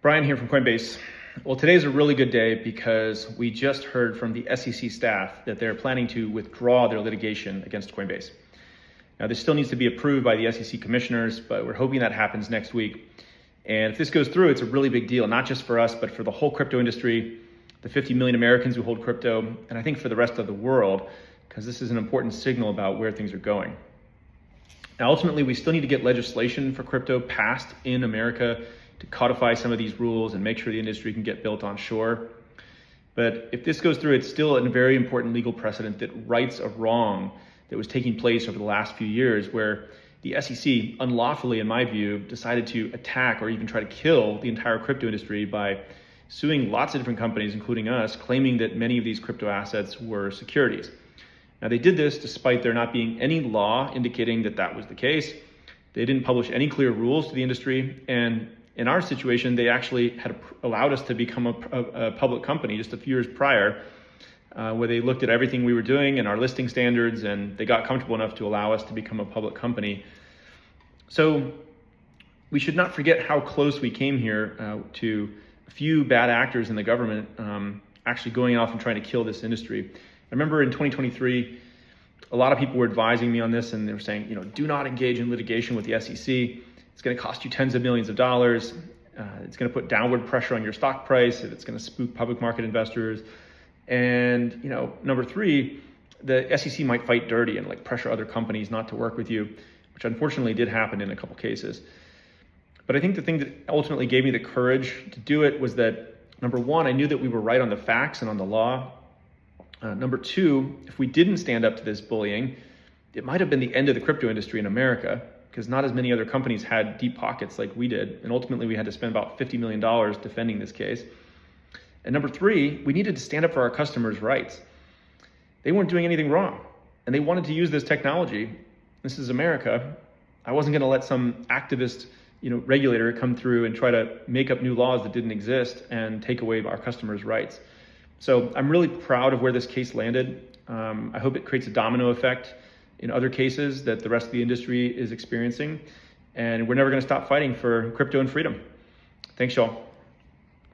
Brian here from Coinbase. Well, today's a really good day because we just heard from the SEC staff that they're planning to withdraw their litigation against Coinbase. Now, this still needs to be approved by the SEC commissioners, but we're hoping that happens next week. And if this goes through, it's a really big deal, not just for us, but for the whole crypto industry, the 50 million Americans who hold crypto, and I think for the rest of the world, because this is an important signal about where things are going. Now, ultimately, we still need to get legislation for crypto passed in America to codify some of these rules and make sure the industry can get built on shore. But if this goes through, it's still a very important legal precedent that rights a wrong that was taking place over the last few years, where the SEC, unlawfully in my view, decided to attack or even try to kill the entire crypto industry by suing lots of different companies, including us, claiming that many of these crypto assets were securities. Now, they did this despite there not being any law indicating that that was the case. They didn't publish any clear rules to the industry, and in our situation, they actually had allowed us to become a public company just a few years prior, where they looked at everything we were doing and our listing standards, and they got comfortable enough to allow us to become a public company. So we should not forget how close we came here to a few bad actors in the government actually going off and trying to kill this industry. I remember in 2023, a lot of people were advising me on this, and they were saying, do not engage in litigation with the SEC. It's going to cost you tens of millions of dollars. It's going to put downward pressure on your stock price. It's going to spook public market investors. And, number three, the SEC might fight dirty and pressure other companies not to work with you, which unfortunately did happen in a couple cases. But I think the thing that ultimately gave me the courage to do it was that, number one, I knew that we were right on the facts and on the law. Number two, if we didn't stand up to this bullying, it might have been the end of the crypto industry in America, because not as many other companies had deep pockets like we did. And ultimately, we had to spend about $50 million defending this case. And number three, we needed to stand up for our customers' rights. They weren't doing anything wrong, and they wanted to use this technology. This is America. I wasn't going to let some activist regulator come through and try to make up new laws that didn't exist and take away our customers' rights. So I'm really proud of where this case landed. I hope it creates a domino effect in other cases that the rest of the industry is experiencing. And we're never going to stop fighting for crypto and freedom. Thanks, y'all.